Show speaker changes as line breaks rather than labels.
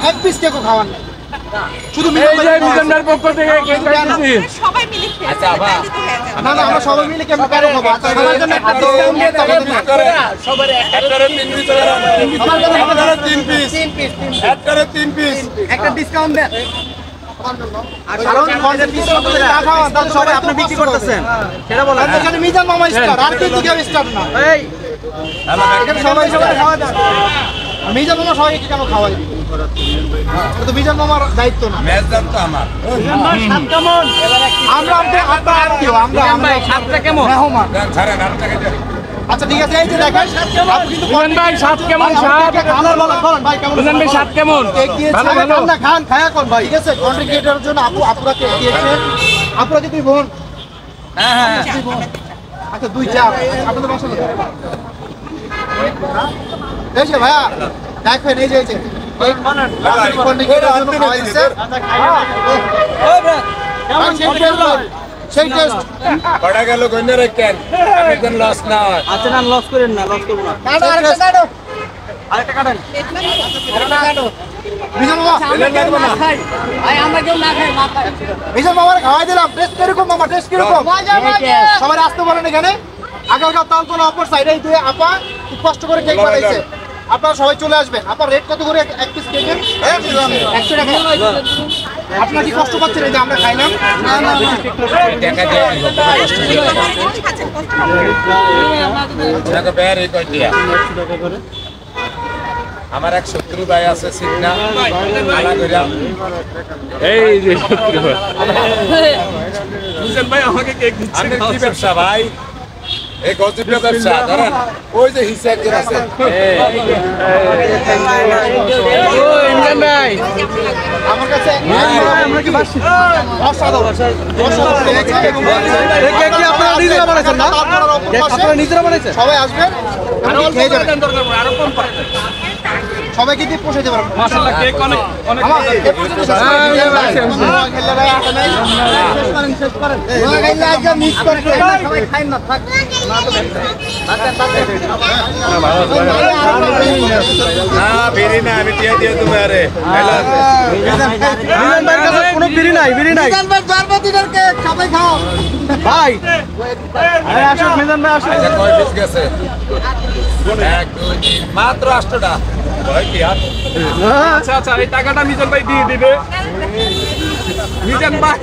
এক piece cake খাওয়ান শুধু মিজানের পক্ষ থেকে কেক খাইতেছি সবাই মিলে খেয়ে আচ্ছা না না আমরা সবাই মিলে কেক খাবো আচ্ছা সবার জন্য একটা ডিসকাউন্ট দিয়ে সবার একটারে 3 পিস আমার জন্য একটারে 3 পিস একটারে 3 পিস একটা ডিসকাউন্ট দেন কারণ কনসেপ্ট পিস করতে না খাওয়া তাহলে সবাই আপনি বিক্রি করতেছেন সেটা বলেন এখানে মিজান মামা স্টার আর কেউ কি স্টার না এই এখানে সবাই খাওয়া দাও মিজান মামা সবাই কেন খাওয়াই তো মিজান মামার দায়িত্ব না ম্যাচ দাম তো আমার সাত কেমন আমরা আপনার আত্মীয় আমরা সাতটা কেমন মেহমান ছাড়েন 8 টাকা দেন আচ্ছা ঠিক আছে এই যে দেখেন আপনি কিন্তু কোন ভাই সাত কেমন সাত খানার বলেন ভাই কেমন বুঝেন ভাই সাত কেমন কেক দিয়েছে ভালো না খান খায়া কোন ভাই ঠিক আছে কন্টেন্ট ক্রিয়েটরের জন্য আপুরা কেক দিয়েছে আপুরা কি তুই বোন হ্যাঁ আচ্ছা দুই চা আপনাদের বসে এই যে ভাইয়া দেখেন এই যে কেক বানান কন্টেন্ট ক্রিয়েটরের জন্য খাওয়াইছে ওই ব্রা কেমন সেই টেস্ট বড় গেল গন্ডে রাখেন একদম লস না হয় আচ্ছা না লস করেন না লস করব না কাটো আরেকটা কাটেন আরেকটা কাটো বিজন মামা লাগবে না ভাই আমরা কেউ না খাই মাথা বিজন মামার খাওয়াই দিলাম টেস্ট কিরকম মামা টেস্ট কিরকম সবাই আসতে বলেন এখানে আগারগাঁও তালতলা অপর সাইডে দুই আপা খুব কষ্ট করে কেক বানাইছে আপনারা সবাই চলে আসবেন আপনার রেট কত করে এক পিস কেকের 100 টাকা আপনারা কি কষ্ট পাচ্ছেন এই যে আমরা খাইলাম না না টাকা দিয়ে টাকা বের এই কই দিয়া আমার এক শত্রু ভাই আছে সিগনা আলা কইরা এই যে শত্রু ভাই বুঝেন ভাই আমাকে কেক দিচ্ছে আমি কি ব্যবসা ভাই এই গজবটা ব্যবসা ধরেন ওই যে হিসা একজন আছে ও ইন্ডিয়ান ভাই আমার কাছে আমরা কি বাসি অসাধারণ এই কেক কি আপনারা নিজেরা বানাইছেন না আপনারা নিজেরা বানাইছেন সবাই আসবেন আমি খেয়ে যাবেন আরো কম পারে সবাইকে দিয়ে পৌঁছাতে পারবো মাশাআল্লাহ কেক অনেক অনেক শেষ করেন মিস করতে সবাই খাইন না থাক না বিরি না আমি দিয়ে দিও তোমারে মিজান ভাইয়ের কাছে কোনো বিরি নাই মিজান ভাই জন্মদিনের কেক সবাই খাও ভাই আরে আসুন মিজান ভাই আসুন কয় পিস গেছে 1 2 3 মাত্র 8টা ভাই কি আর আচ্ছা আচ্ছা এই টাকাটা মিজান ভাই দিয়ে দিবে মিজান ভাই